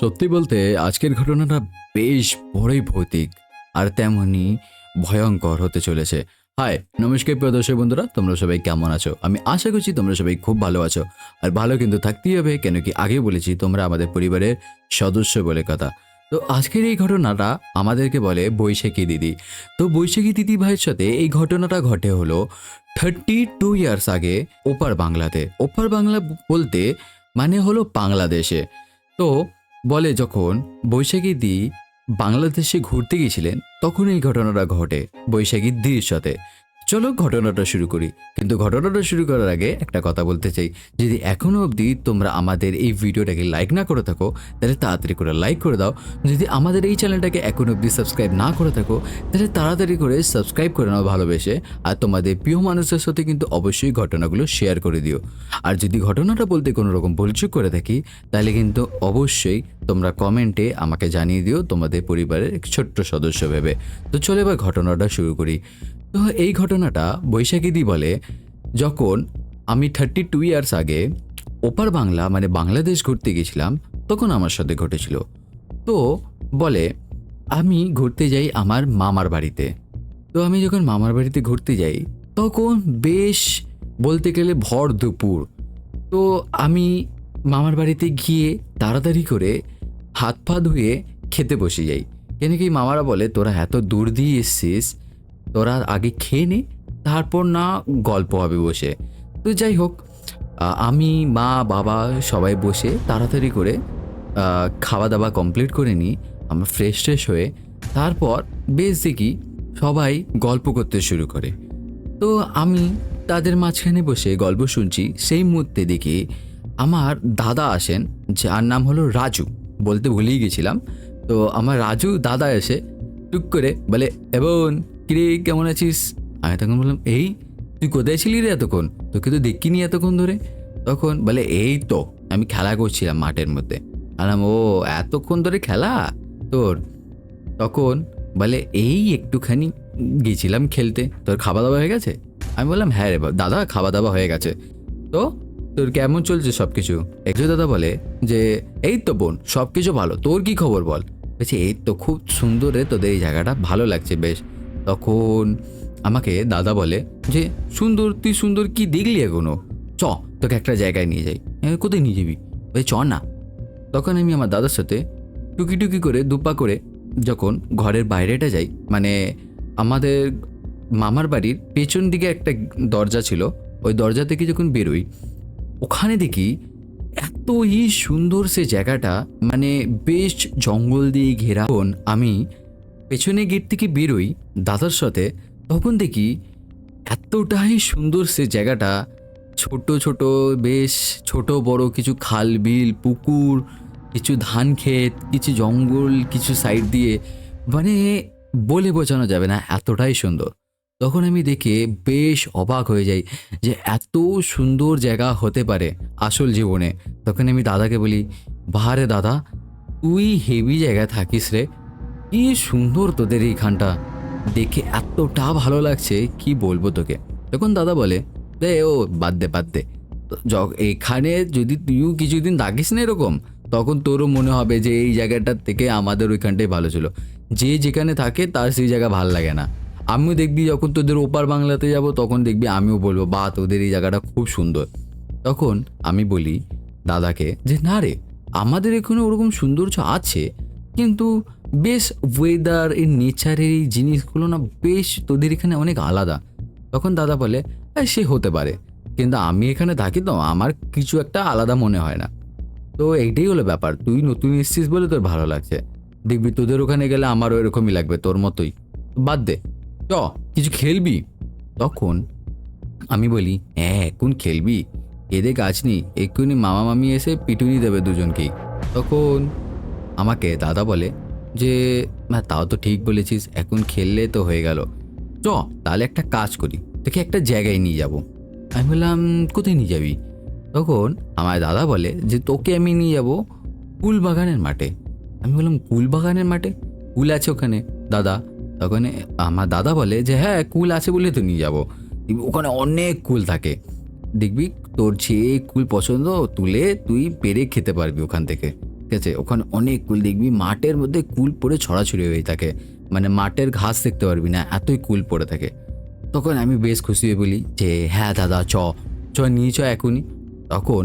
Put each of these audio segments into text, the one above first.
সত্যি বলতে আজকের ঘটনাটা বেশ বড়ই ভৌতিক আর তেমনি ভয়ঙ্কর হতে চলেছে। হাই, নমস্কার প্রিয় দর্শক বন্ধুরা, তোমরা সবাই কেমন আছো? আমি আশা করছি তোমরা সবাই খুব ভালো আছো। আর ভালো কিন্তু থাকতেই হবে, কেন কি আগেও বলেছি তোমরা আমাদের পরিবারের সদস্য বলে কথা। তো আজকের এই ঘটনাটা আমাদেরকে বলে বৈশাখী দিদি। তো বৈশাখী দিদি ভাইয়ের সাথে এই ঘটনাটা ঘটে হলো 32 ইয়ার্স আগে ওপার বাংলাতে। ওপার বাংলা বলতে মানে হলো বাংলাদেশে। তো বলে যখন বৈশাখী দি বাংলাদেশে ঘুরতে গিয়েছিলেন তখন এই ঘটনাটা ঘটে বৈশাখী দির সাথে। চলো ঘটনাটা শুরু করি, কিন্তু ঘটনাটা শুরু করার আগে একটা কথা বলতে চাই। যদি এখনো অবধি তোমরা আমাদের এই ভিডিওটাকে লাইক না করে থাকো তাহলে তাড়াতাড়ি করে লাইক করে দাও। যদি আমাদের এই চ্যানেলটাকে এখনো অবধি সাবস্ক্রাইব না করে থাকো তাহলে তাড়াতাড়ি করে সাবস্ক্রাইব করে নাও ভালোবেসে। আর তোমাদের প্রিয় মানুষের সাথে কিন্তু অবশ্যই ঘটনাগুলো শেয়ার করে দিও। আর যদি ঘটনাটা বলতে কোনো রকম ভুলচুক করে থাকি তাহলে কিন্তু অবশ্যই তোমরা কমেন্টে আমাকে জানিয়ে দিও তোমাদের পরিবারের এক ছোট্ট সদস্য ভেবে। তো চলো এবার ঘটনাটা শুরু করি। তো এই ঘটনাটা বৈশাখীদি বলে যখন আমি 32 ইয়ার্স আগে ওপার বাংলা মানে বাংলাদেশ ঘুরতে গেছিলাম তখন আমার সাথে ঘটেছিল। তো বলে আমি ঘুরতে যাই আমার মামার বাড়িতে। তো আমি যখন মামার বাড়িতে ঘুরতে যাই তখন বেশ বলতে গেলে ভর দুপুর। তো আমি মামার বাড়িতে গিয়ে তাড়াতাড়ি করে হাত পা ধুয়ে খেতে বসে যাই। কেন কি মামারা বলে তোরা এত দূর দিয়ে এসছিস, তোরা আগে খেয়ে নে, তারপর না গল্প হবে বসে। তো যাই হোক, আমি মা বাবা সবাই বসে তাড়াতাড়ি করে খাওয়া দাওয়া কমপ্লিট করে নিই। আমরা ফ্রেশ হয়ে তারপর বেশ দেখি সবাই গল্প করতে শুরু করে। তো আমি তাদের মাঝখানে বসে গল্প শুনছি, সেই মুহূর্তে দেখি আমার দাদা আসেন, যার নাম হলো রাজু, বলতে ভুলেই গেছিলাম। তো আমার রাজু দাদা এসে টুক করে বলে, এবং কিরে কেমন আছিস? আমি তখন বললাম, এই তুই কোথায় ছিলি রে এতক্ষণ, তোকে তো দেখিনি এতক্ষণ ধরে। তখন বলে এই তো আমি খেলা করছিলাম মাঠের মধ্যে। আলাম, ও এতক্ষণ ধরে খেলা তোর? তখন বলে এই একটুখানি গেছিলাম খেলতে, তোর খাওয়া দাওয়া হয়ে গেছে? আমি বললাম হ্যাঁ রে দাদা, খাওয়া দাওয়া হয়ে গেছে। তো তোর কেমন চলছে সব কিছু? একটু দাদা বলে যে এই তো বোন, সব কিছু ভালো, তোর কি খবর বল? বলছে এই তো খুব সুন্দর রে, তোদের এই জায়গাটা ভালো লাগছে বেশ। তখন আমাকে দাদা বলে যে সুন্দর, তুই সুন্দর কি দেখলি এখনো? চ তোকে একটা জায়গায় নিয়ে যাই। কোথায় নিয়ে যাবি? ভাই চ না। তখন আমি আমার দাদার সাথে টুকি টুকি করে দুপা করে যখন ঘরের বাইরেটা যাই, মানে আমাদের মামার বাড়ির পেছন দিকে একটা দরজা ছিল, ওই দরজা থেকে যখন বেরোই ওখানে দেখি এতই সুন্দর সে জায়গাটা, মানে বেশ জঙ্গল দিয়ে ঘেরা। আমি পেছনে গেট থেকে বেরোই দাদার সাথে, তখন দেখি এতটাই সুন্দর সে জায়গাটা। ছোট ছোট বেশ ছোট বড় কিছু খাল বিল পুকুর, কিছু ধান ক্ষেত, কিছু জঙ্গল, কিছু সাইড দিয়ে, মানে বলে বোঝানো যাবে না এতটাই সুন্দর। তখন আমি দেখে বেশ অবাক হয়ে যাই যে এত সুন্দর জায়গা হতে পারে আসল জীবনে। তখন আমি দাদাকে বলি, বাহারে দাদা, তুই হেভি জায়গায় থাকিস রে, কি সুন্দর তোদের এইখানটা, দেখে এতটা ভালো লাগছে কি বলবো তোকে। তখন দাদা বলে দে ও বাদ দে বাদ দে, এখানে যদি তুইও কিছুদিন থাকিস না এরকম, তখন তোরও মনে হবে যে এই জায়গাটার থেকে আমাদের ওইখানটাই ভালো ছিল। যে যেখানে থাকে তার সেই জায়গা ভালো লাগে না। আমিও দেখবি যখন তোদের ওপার বাংলাতে যাব তখন দেখবি আমিও বলবো বা তোদের এই জায়গাটা খুব সুন্দর। তখন আমি বলি দাদাকে যে না রে, আমাদের এখানে ওরকম সৌন্দর্য আছে, কিন্তু বেশ ওয়েদার, এই নেচারের এই জিনিসগুলো না বেশ তোদের এখানে অনেক আলাদা। তখন দাদা বলে সে হতে পারে, কিন্তু আমি এখানে থাকি তো আমার কিছু একটা আলাদা মনে হয় না। তো এইটাই হলো ব্যাপার, তুই নতুন এসছিস বলে তোর ভালো লাগছে, দেখবি তোদের ওখানে গেলে আমারও এরকমই লাগবে তোর মতোই। বাদ দে, চ কিছু খেলবি? তখন আমি বলি হ্যাঁ এখন খেলবি, এদের কাজ নেই, এক্ষুনি মামা মামি এসে পিটুনি দেবে দুজনকেই। তখন আমাকে দাদা বলে যে না তাও তো ঠিক বলেছিস, এখন খেললে তো হয়ে গেল, চ তাহলে একটা কাজ করি, তোকে একটা জায়গায় নিয়ে যাব। আমি বললাম কোথায় নিয়ে যাবি? তখন আমার দাদা বলে যে তোকে আমি নিয়ে যাব কুলবাগানের মাঠে। আমি বললাম কুলবাগানের মাঠে? কুল আছে ওখানে দাদা? তখন আমার দাদা বলে যে হ্যাঁ কুল আছে বলে তো নিয়ে যাবো, ওখানে অনেক কুল থাকে, দেখবি তোর যে কুল পছন্দ তুলে তুই পেরে খেতে পারবি ওখান থেকে। ঠিক আছে, ওখানে অনেক কুল দেখবি, মাঠের মধ্যে কুল পড়ে ছড়াছড়ি হয়ে থাকে, মানে মাঠের ঘাস দেখতে পারবি না, এতই কুল পড়ে থাকে। তখন আমি বেশ খুশি হয়ে বলি যে হ্যাঁ দাদা চ চ নিয়ে চ এখনই। তখন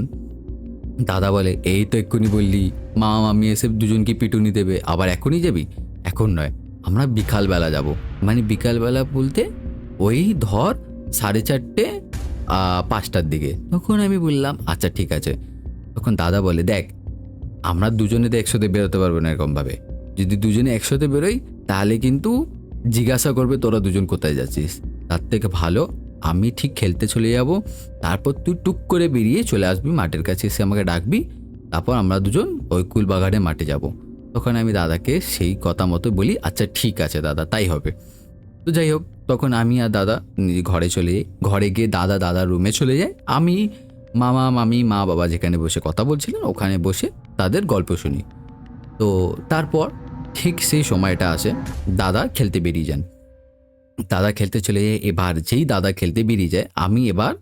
দাদা বলে এই তো এক্ষুনি বললি মামা মামি এসে দুজনকে পিটুনি দেবে, আবার এখনই যাবি? এখন নয়, আমরা বিকালবেলা যাব। মানে বিকালবেলা বলতে ওই ধর 4:30 5টার দিকে। তখন আমি বললাম আচ্ছা ঠিক আছে। তখন দাদা বলে দেখ আমরা দুজনে তো একসাথে বেরোতে পারবো না এরকমভাবে, যদি দুজনে একসাথে বেরোই তাহলে কিন্তু জিজ্ঞাসা করবে তোরা দুজন কোথায় যাচ্ছিস। তার থেকে ভালো আমি ঠিক খেলতে চলে যাব, তারপর তুই টুক করে বেরিয়ে চলে আসবি মাঠের কাছে, এসে আমাকে ডাকবি, তারপর আমরা দুজন ওই কুলবাগানে মাঠে যাব। তখন আমি দাদাকে সেই কথা মতো বলি আচ্ছা ঠিক আছে দাদা তাই হবে। তো যাই হোক, তখন আমি আর দাদা ঘরে চলে যাই। ঘরে গিয়ে দাদার রুমে চলে যায়, আমি মামা মামি মা বাবা যেখানে বসে কথা বলছিলেন ওখানে বসে তাদের গল্প শুনি। তো তারপর ঠিক সেই সময়টা আসে, দাদা খেলতে বেরিয়ে যান। দাদা খেলতে চলে যায়। এবার যেই দাদা খেলতে বেরিয়ে যায় আমি এবার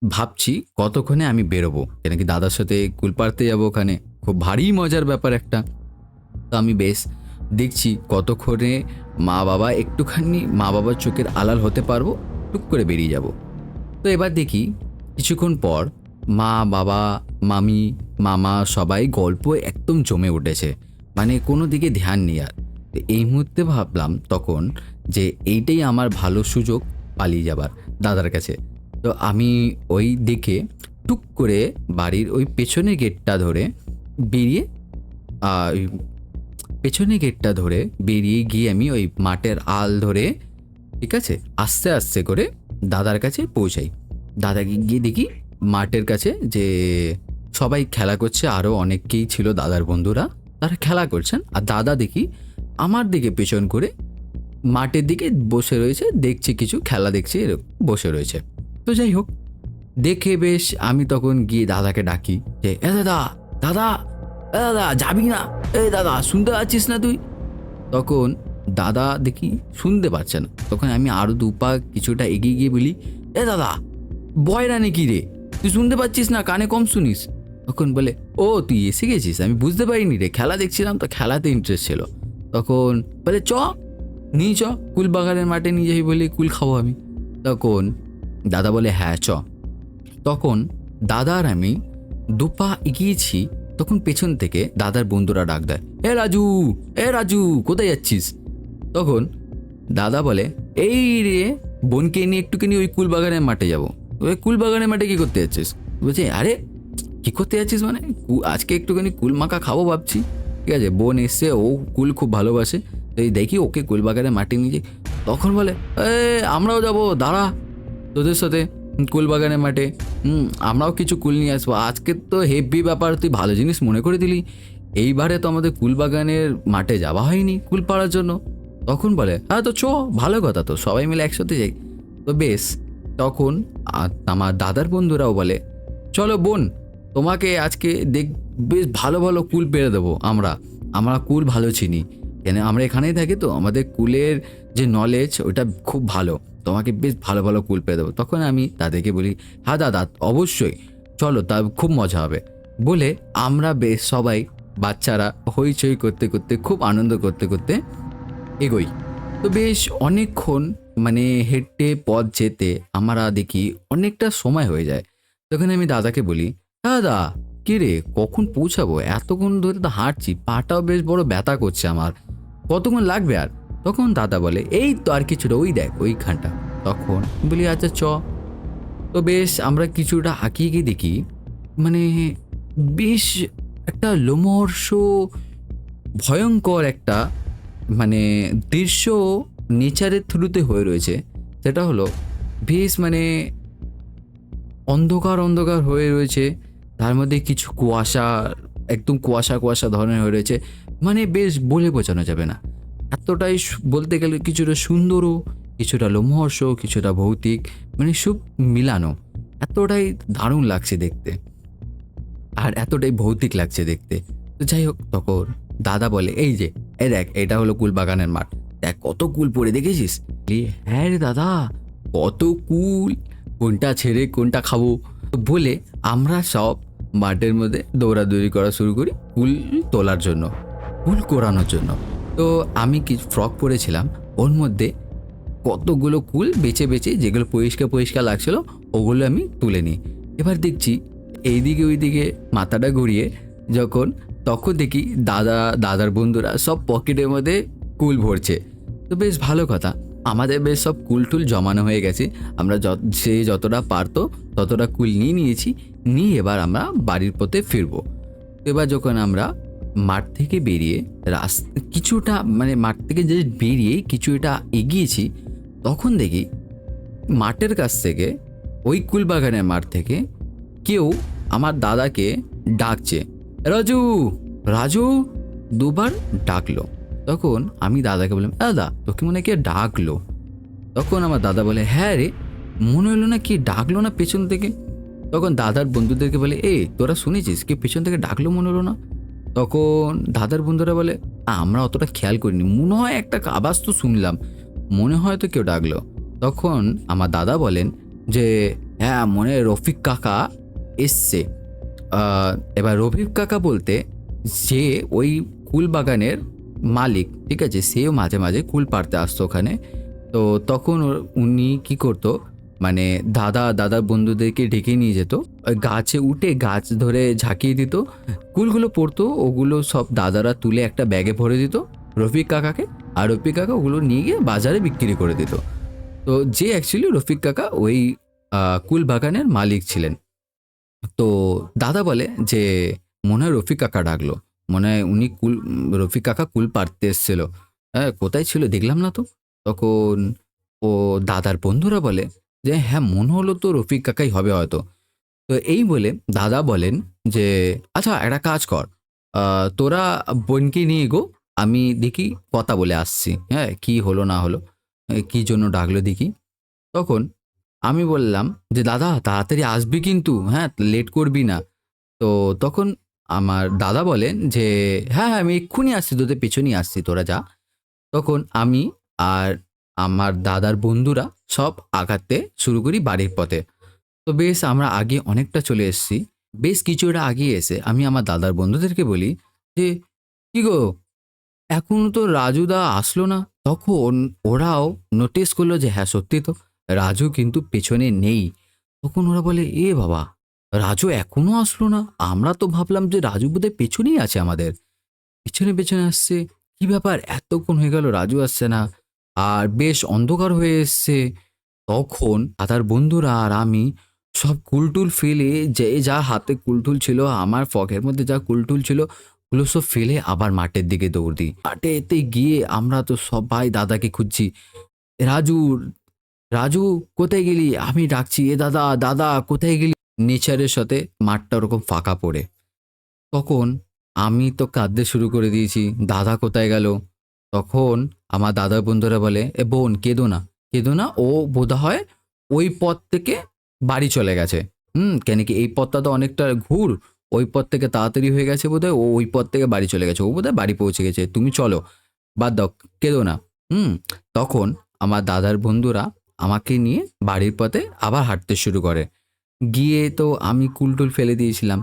ভাবছি কতক্ষণে আমি বেরোবো, কেন কি দাদার সাথে কুল পাড়তে যাবো, ওখানে খুব ভারী মজার ব্যাপার একটা। তো আমি বেশ দেখছি কতক্ষণে মা বাবার চোখের আড়াল হতে পারবো, টুক করে বেরিয়ে যাব। তো এবার দেখি কিছুক্ষণ পর মা বাবা মামি মামা সবাই গল্প একদম জমে উঠেছে, মানে কোনো দিকে ধ্যান নেই আর। তো এই মুহূর্তে ভাবলাম তখন যে এইটাই আমার ভালো সুযোগ পালিয়ে যাবার দাদার কাছে। তো আমি ওই দিকে টুক করে বাড়ির ওই পেছনের গেটটা ধরে বেরিয়ে ওই পেছনের গেটটা ধরে বেরিয়ে গিয়ে আমি ওই মাঠের আল ধরে ঠিক আছে আস্তে আস্তে করে দাদার কাছে পৌঁছাই। দাদাকে গিয়ে দেখি মাঠের কাছে যে সবাই খেলা করছে, আরও অনেকেই ছিল দাদার বন্ধুরা, তারা খেলা করছেন। আর দাদা দেখি আমার দিকে পেছন করে মাঠের দিকে বসে রয়েছে, দেখছে কিছু খেলা দেখছে, এরকম বসে রয়েছে। তো যাই হোক, দেখে বেশ আমি তখন গিয়ে দাদাকে ডাকি যে এ দাদা দাদা এ দাদা যাবি না, এ দাদা শুনতে পাচ্ছিস না তুই? তখন দাদা দেখি শুনতে পাচ্ছে না। তখন আমি আরও দুপা কিছুটা এগিয়ে গিয়ে বলি এ দাদা বয়রা নাকি রে, তুই শুনতে পাচ্ছিস না, কানে কম শুনিস? তখন বলে ও তুই এসে গেছিস, আমি বুঝতে পারিনি রে, খেলা দেখছিলাম তো খেলাতে ইন্টারেস্ট ছিল। তখন বলে চ নিয়ে চ কুলবাগানের মাঠে নিয়ে যাই, বলে কুল খাবো আমি। তখন দাদা বলে হ্যাঁ চ। তখন দাদা আর আমি দুপা এগিয়েছি, তখন পেছন থেকে দাদার বন্ধুরা ডাক দেয় এ রাজু কোথায় যাচ্ছিস? তখন দাদা বলে এই রে বোনকে নিয়ে একটুখানি ওই কুলবাগানের মাঠে যাবো। ওই কুলবাগানের মাঠে কি করতে যাচ্ছিস? বলছে আরে কি করতে যাচ্ছিস মানে আজকে একটুখানি কুল মাখা খাবো ভাবছি। ঠিক আছে, বোন এসছে, ও কুল খুব ভালোবাসে, তো এই দেখি ওকে কুলবাগানের মাঠে নিয়ে যাই। তখন বলে আমরাও যাবো, দাঁড়া তোদের সাথে কুলবাগানের মাঠে, আমরাও কিছু কুল নিয়ে আসবো। আজকে তো হেভি ব্যাপার, তুই ভালো জিনিস মনে করে দিলি, এইবারে তো আমাদের কুলবাগানের মাঠে যাওয়া হয়নি কুল পাড়ার জন্য। তখন বলে হ্যাঁ তো চ, ভালো কথা, তো সবাই মিলে একসাথে যাই। তো বেশ, তখন আমার দাদার বন্ধুরাও বলে চলো বোন তোমাকে আজকে বেশ ভালো ভালো কুল পেরে দেবো, আমরা কুল ভালো চিনি, কেন আমরা এখানেই থাকি, তো আমাদের কুলের যে নলেজ ওটা খুব ভালো, তোমাকে বেশ ভালো ভালো কুল পেয়ে দেবো। তখন আমি তাদেরকে বলি হ্যাঁ দাদা অবশ্যই চলো, তা খুব মজা হবে। বলে আমরা বেশ সবাই বাচ্চারা হইচই করতে করতে খুব আনন্দ করতে করতে এগোই। তো বেশ অনেকক্ষণ মানে হেঁটে পথ যেতে আমরা দেখি অনেকটা সময় হয়ে যায়। তখন আমি দাদাকে বলি দাদা কে রে কখন পৌঁছাবো, এতক্ষণ ধরে তো হাঁটছি, পাটাও বেশ বড় ব্যথা করছে আমার, কতক্ষণ লাগবে আর? তখন দাদা বলে এই তো আর কিছুটা, ওই দেখ ওইখানটা। তখন বলি আচ্ছা চ। তো বেশ আমরা কিছুটা হাঁকিয়ে গিয়ে দেখি মানে বেশ একটা লোমহর্ষ ভয়ঙ্কর একটা মানে দৃশ্য নেচারের থ্রুতে হয়ে রয়েছে। সেটা হলো বেশ মানে অন্ধকার অন্ধকার হয়ে রয়েছে, তার মধ্যে কিছু কুয়াশা, একদম কুয়াশা কুয়াশা ধরনের হয়ে রয়েছে, মানে বেশ বলে বোঝানো যাবে না, এতটাই বলতে গেলে কিছুটা সুন্দরও, কিছুটা লোমহর্ষ, কিছুটা ভৌতিক, মানে সব মিলানো, এতটাই দারুণ লাগছে দেখতে আর এতটাই ভৌতিক লাগছে দেখতে। তো যাই হোক, তখন দাদা বলে এই যে এই দেখ এটা হলো কুলবাগানের মাঠ, দেখ কত কুল পড়ে দেখেছিস? হ্যাঁ রে দাদা কত কুল, কোনটা ছেড়ে কোনটা খাবো? তো বলে আমরা সব মাঠের মধ্যে দৌড়াদৌড়ি করা শুরু করি কুল তোলার জন্য, কুল কোরানোর জন্য। তো আমি কি ফ্রক পরেছিলাম, ওর মধ্যে কতগুলো কুল বেছে বেছে যেগুলো পরিষ্কার পরিষ্কার লাগছিল ওগুলো আমি তুলে নিই। এবার দেখছি এইদিকে ওইদিকে মাথাটা ঘুরিয়ে তখন দেখি দাদার বন্ধুরা সব পকেটের মধ্যে কুল ভরছে। তো বেশ ভালো কথা, আমাদের বেশ সব কুল টুল জমানো হয়ে গেছে। আমরা সে যতটা পারতো ততটা কুল নিয়েছি, নিয়ে এবার আমরা বাড়ির পথে ফিরবো। এবার যখন আমরা মাঠ থেকে বেরিয়ে কিছুটা মানে মাঠ থেকে যে বেরিয়ে কিছুটা এগিয়েছি, তখন দেখি মাঠের কাছ থেকে ওই কুলবাগানের মাঠ থেকে কেউ আমার দাদাকে ডাকছে, রাজু রাজু, দুবার ডাকলো। তখন আমি দাদাকে বললাম, দাদা তোকে মনে হয় কে ডাকলো? তখন আমার দাদা বলে, হ্যাঁ রে, মনে হলো না কি ডাকলো না পেছন থেকে। তখন দাদার বন্ধুদেরকে বলে, তোরা শুনেছিস কে পেছন থেকে ডাকলো মনে হলো না? তখন দাদার বন্ধুরা বলে, আমরা অতটা খেয়াল করিনি, মনে হয় একটা আওয়াজ তো শুনলাম, মনে হয় তো কেউ ডাকলো। তখন আমার দাদা বলেন যে হ্যাঁ, মনে হয় রফিক কাকা এসছে। এবার রফিক কাকা বলতে যে ওই কুল বাগানের মালিক, ঠিক আছে, সেও মাঝে মাঝে কুল পাড়তে আসতো ওখানে। তো তখন উনি কি করতো, মানে দাদার বন্ধুদেরকে ডেকে নিয়ে যেত, ওই গাছে উঠে গাছ ধরে ঝাঁকিয়ে দিত, কুলগুলো পড়তো, ওগুলো সব দাদারা তুলে একটা ব্যাগে ভরে দিত রফিক কাকাকে, আর রফিক কাকা ওগুলো নিয়ে গিয়ে বাজারে বিক্রি করে দিত। তো যে অ্যাকচুয়ালি রফিক কাকা ওই কুল বাগানের মালিক ছিলেন। তো দাদা বলে যে মনে হয় রফিক কাকা ডাকলো, মনে হয় উনি রফিক কাকা কুল পাড়তে এসছিল। হ্যাঁ, কোথায় ছিল দেখলাম না তো। তখন ও দাদার বন্ধুরা বলে যে হ্যাঁ, মনে হলো তো রফিক কাকাই হবে হয়তো। তো এই বলে দাদা বলেন যে আচ্ছা একটা কাজ কর, তোরা বোনকে নিয়ে গো, আমি দেখি কথা বলে আসছি, হ্যাঁ কি হলো না হলো, কি জন্য ডাকলো দেখি। তখন আমি বললাম যে দাদা তাড়াতাড়ি আসবি কিন্তু, হ্যাঁ লেট করবি না। তো তখন আমার দাদা বলেন যে হ্যাঁ হ্যাঁ, আমি এক্ষুনি আসছি, তোদের পেছনেই আসছি, তোরা যা। তখন আমি আর আমার দাদার বন্ধুরা সব আগাতে শুরু করি বাড়ির পথে। তো বেশ আমরা আগে অনেকটা চলে এসেছি। বেশ কিছুটা আগিয়ে এসে আমি আমার দাদার বন্ধুদেরকে বলি যে কি গো, এখনো তো রাজুদা আসলো না। তখন ওরাও নোটিস করলো যে হ্যাঁ সত্যি তো, রাজু কিন্তু পেছনে নেই। তখন ওরা বলে, বাবা, রাজু এখনো আসলো না, আমরা তো ভাবলাম যে রাজু বোধহয় পেছনেই আছে আমাদের, পেছনে পেছনে আসছে, কি ব্যাপার এতক্ষণ হয়ে গেল রাজু আসছে না, আর বেশ অন্ধকার হয়ে এসছে। তখন দাদার বন্ধুরা আর আমি সব কুলটুল ফেলে, যে যা হাতে কুলটুল ছিল, আমার ফকের মধ্যে যা কুলটুল ছিল ওগুলো সব ফেলে আবার মাঠের দিকে দৌড় দিই। মাঠেতে গিয়ে আমরা তো সবাই দাদাকে খুঁজছি, রাজু রাজু কোথায় গেলি, আমি ডাকছি, দাদা দাদা কোথায় গেলি। নেচারের সাথে মাঠটা ওরকম ফাঁকা পড়ে। তখন আমি তো কাঁদতে শুরু করে দিয়েছি, দাদা কোথায় গেল। তখন আমার দাদার বন্ধুরা বলে, বোন কেঁদো না, কেঁদো না, ও বোধহয় ওই পথ থেকে বাড়ি চলে গেছে। কেন কি এই পথটা তো অনেকটা ঘুর, ওই পথ থেকে তাড়াতাড়ি হয়ে গেছে বোধহয়, ও ওই পথ থেকে বাড়ি চলে গেছে, ও বোধহয় বাড়ি পৌঁছে গেছে, তুমি চলো, বাদ দাও, কেঁদো না। তখন আমার দাদার বন্ধুরা আমাকে নিয়ে বাড়ির পথে আবার হাঁটতে শুরু করে। গিয়ে তো আমি কুলটুল ফেলে দিয়েছিলাম।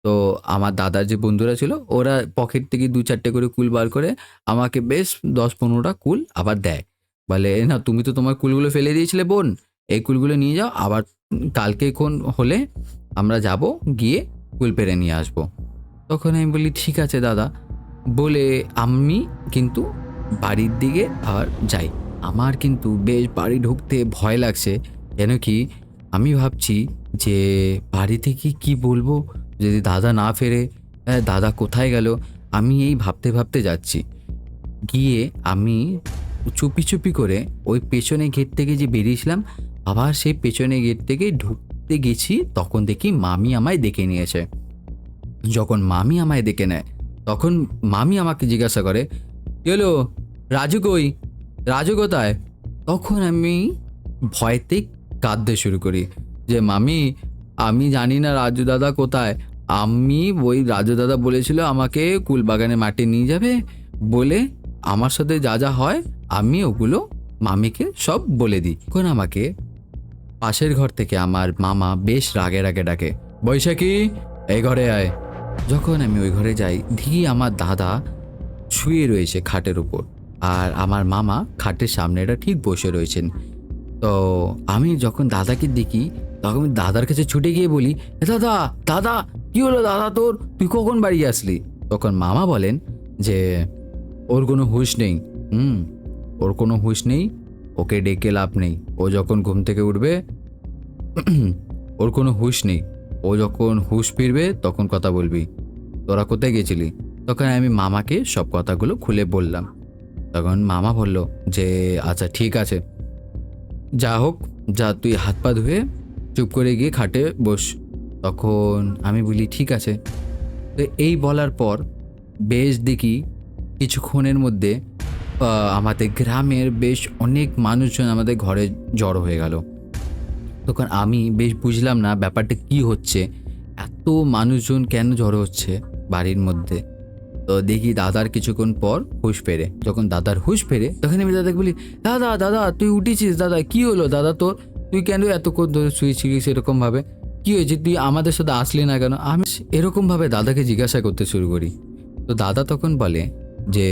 তো আমার দাদার যে বন্ধুরা ছিল ওরা পকেট থেকে 2-4টে করে কুল বার করে আমাকে বেশ 10-15টা কুল আবার দেয়। বলে, না তুমি তো তোমার কুলগুলো ফেলে দিয়েছিলে বোন, এই কুলগুলো নিয়ে যাও, আবার কালকে হলে আমরা যাব, গিয়ে কুল পেরে নিয়ে আসবো। তখন আমি বলি ঠিক আছে দাদা, বলে আমি কিন্তু বাড়ির দিকে আবার যাই। আমার কিন্তু বেশ বাড়ি ঢুকতে ভয় লাগছে, কেন কি আমি ভাবছি যে বাড়ি থেকে কি বলবো যদি দাদা না ফেরে, দাদা কোথায় গেল, আমি এই ভাবতে ভাবতে যাচ্ছি। গিয়ে আমি চুপি চুপি করে ওই পেছনে গেট থেকে যে বেরিয়েছিলাম, আবার সেই পেছনে গেট থেকে ঢুকতে গেছি, তখন দেখি মামি আমায় ডেকে নিয়েছে। যখন মামি আমায় ডেকে নেয়, তখন মামি আমাকে জিজ্ঞাসা করে, কি হলো, রাজু কই, রাজু কোথায়? তখন আমি ভয়তে কাঁদতে শুরু করি যে মামি, আমি জানি না রাজু দাদা কোথায়, আমি ওই রাজু দাদা বলেছিল আমাকে কুলবাগানে মাঠে নিয়ে যাবে, বলে আমার সাথে যা যা হয় আমি ওগুলো মামিকে সব বলে দিই। এখন আমাকে পাশের ঘর থেকে আমার মামা বেশ রাগে রাগে ডাকে, বৈশাখী এই ঘরে আয়। যখন আমি ওই ঘরে যাই দেখি আমার দাদা শুয়ে রয়েছে খাটের উপর, আর আমার মামা খাটের সামনেটা ঠিক বসে রয়েছেন। তো আমি যখন দাদাকে দেখি তখন আমি দাদার কাছে ছুটে গিয়ে বলি, "এ দাদা, দাদা, কি হলো দাদা তোর? তুই কখন বাড়ি আসলি?" তখন মামা বলেন যে ওর কোনো হুঁশ নেই। হুম, ওর কোনো হুঁশ নেই, ওকে ডেকে লাভ নেই। ও যখন ঘুম থেকে উঠবে ওর কোনো হুঁশ নেই, ও যখন হুঁশ ফিরবে তখন কথা বলবি। তোরা কোথায় গেছিলি? তখন আমি মামাকে সব কথাগুলো খুলে বললাম। তখন মামা বলল যে আচ্ছা ঠিক আছে, যা হোক, যা তুই হাত পা ধুয়ে চুপ করে গিয়ে খাটে বস। তখন আমি বলি ঠিক আছে। তো এই বলার পর বেশ দেখি কিছুক্ষণের মধ্যে আমাদের গ্রামের বেশ অনেক মানুষজন আমাদের ঘরে জড়ো হয়ে গেল। তখন আমি বেশ বুঝলাম না ব্যাপারটা কি হচ্ছে, এত মানুষজন কেন জড়ো হচ্ছে বাড়ির মধ্যে। তো দেখি দাদার কিছুক্ষণ পর হুঁশ ফেরে। যখন দাদার হুঁশ ফেরে তখন আমি দাদাকে বলি, দাদা, দাদা, তুই উঠেছিস? দাদা, কি হলো দাদা তোর? তুই কেন এতক্ষণ ধরে শুয়েছিলিস এরকমভাবে? কি হয়েছে, তুই আমাদের সাথে আসলি না কেন? আমি এরকমভাবে দাদাকে জিজ্ঞাসা করতে শুরু করি। তো দাদা তখন বলে যে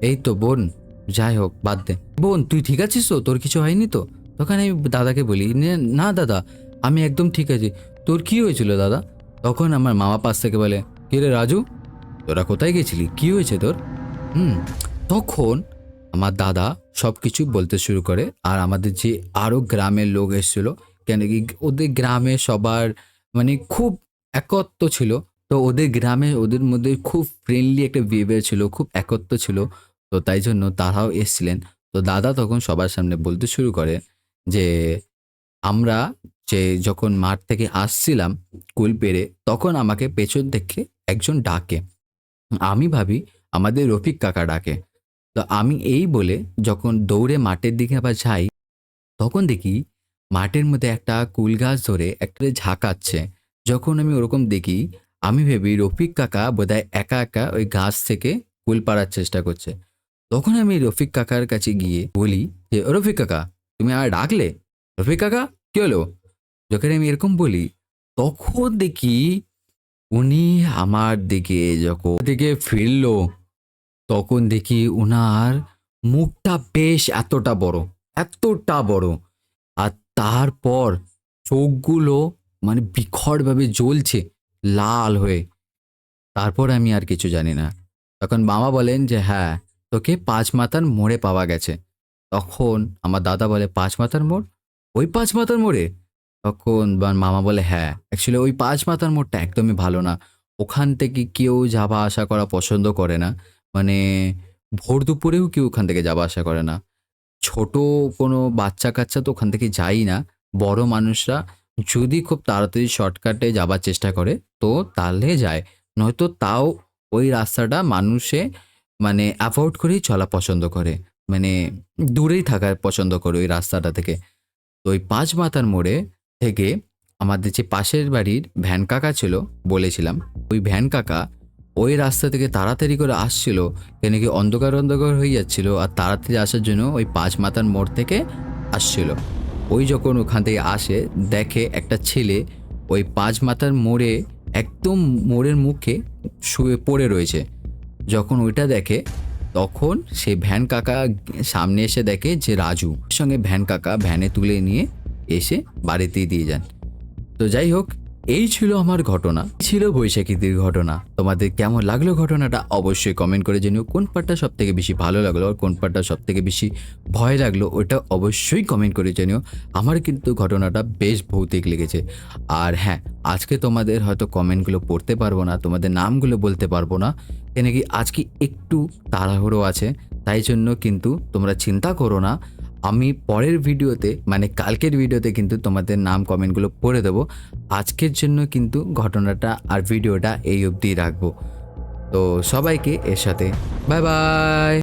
এই তো বোন, যাই হোক বাদ দে। বোন, তুই ঠিক আছিস তো? তোর কিছু হয়নি তো? তখন আমি দাদাকে বলি, না দাদা, আমি একদম ঠিক আছি। তোর কি হয়েছিল দাদা?" তখন আমার মামা পাশ থেকে বলে, "কি রে রাজু, তোরা কোথায় গেছিলি? কি হয়েছে তোর?" হুম, তখন আমার দাদা সব কিছু বলতে শুরু করে। আর আমাদের যে আরও গ্রামের লোক এসেছিল, কেন কি ওদের গ্রামে সবার মানে খুব একত্ব ছিল। তো ওদের গ্রামে ওদের মধ্যে খুব ফ্রেন্ডলি একটা বিহেভিয়ার ছিল, খুব একত্ব ছিল। তো তাই জন্য তারাও এসছিলেন। তো দাদা তখন সবার সামনে বলতে শুরু করে যে আমরা যে যখন মাঠ থেকে আসছিলাম কুল পেরে, তখন আমাকে পেছন থেকে একজন ডাকে। আমি ভাবি আমাদের রফিক কাকা ডাকে। তো আমি এই বলে যখন দৌড়ে মাঠের দিকে আবার যাই, তখন দেখি মাঠের মধ্যে একটা কুল গাছ ধরে একটা ঝাঁকাচ্ছে। যখন আমি ওরকম দেখি, আমি ভেবে রফিক কাকা বোধহয় একা একা ওই গাছ থেকে কুল পাড়ার চেষ্টা করছে। তখন আমি রফিক কাকার কাছে গিয়ে বলি যে, "ও রফিক কাকা, তুমি আর ডাকলে? রফিক কাকা, কি হলো?" যখন আমি এরকম বলি, তখন দেখি উনি আমার দিকে যখন ফিরলো, তখন দেখি উনার মুখটা বেশ এতটা বড়। আর তারপর চোখগুলো মানে বিকটভাবে জ্বলছে লাল হয়ে। তারপর আমি আর কিছু জানি না। তখন মামা বলেন যে, "হ্যাঁ, তোকে ৫ মাথার মোড়ে পাওয়া গেছে।" তখন আমার দাদা বলে, "৫ মাথার মোড়? ওই ৫ মাথার মোড়ে?" তখন মামা বলে, "হ্যাঁ, অ্যাকচুয়ালি ওই ৫ মাথার মোড়টা একদমই ভালো না। ওখান থেকে কেউ যাওয়া আসা করা পছন্দ করে না। মানে ভোর দুপুরেও কেউ ওখান থেকে যাওয়া আসা করে না। ছোট কোনো বাচ্চা-কাচ্চা তো ওখান থেকে যায়ই না। বড় মানুষরা যদি খুব তাড়াতাড়ি শর্টকাটে যাবার চেষ্টা করে তো তাহলে যায়। নয়তো তাও ওই রাস্তাটা মানুষে মানে এভয়েড করেই চলা পছন্দ করে। মানে দূরেই থাকা পছন্দ করে ওই রাস্তাটা থেকে।" তো ওই ৫ মাথার মোড়ে থেকে আমাদের যে পাশের বাড়ির ভ্যান কাকা ছিল বলেছিলাম, ওই ভ্যান কাকা ওই রাস্তা থেকে তাড়াতাড়ি করে আসছিল। কেন কি অন্ধকার হয়ে যাচ্ছিল, আর তাড়াতাড়ি আসার জন্য ওই ৫ মাথার মোড় থেকে আসছিল। ওই যখন ওখান থেকে আসে দেখে একটা ছেলে ওই ৫ মাথার মোড়ে একদম মোড়ের মুখে শুয়ে পড়ে রয়েছে। যখন ওইটা দেখে তখন সে ভ্যান কাকা সামনে এসে দেখে যে রাজু সঙ্গে ভ্যান কাকা ভ্যানে তুলে নিয়ে এসে বাড়িতেই দিয়ে যান। তো যাই হোক, এই ছিল আমার ঘটনা, ছিল বৈশাখীদের ঘটনা। তোমাদের কেমন লাগলো ঘটনাটা অবশ্যই কমেন্ট করে জানিও। কোন পার্টটা সব থেকে বেশি ভালো লাগলো আর কোন পার্টটা সব থেকে বেশি ভয় লাগলো ওটা অবশ্যই কমেন্ট করে জানিও। আমার কিন্তু ঘটনাটা বেশ ভৌতিক লেগেছে। আর হ্যাঁ, আজকে তোমাদের হয়তো কমেন্টগুলো পড়তে পারবো না, তোমাদের নামগুলো বলতে পারবো না, কেন কি আজকে একটু তাড়াহুড়ো আছে। তাই জন্য কিন্তু তোমরা চিন্তা করো না, আমি পরের ভিডিওতে মানে কালকের ভিডিওতে কিন্তু তোমাদের নাম কমেন্টগুলো পড়ে দেবো। আজকের জন্য কিন্তু ঘটনাটা আর ভিডিওটা এই অবধি রাখবো। তো সবাইকে এর সাথে বাই বাই।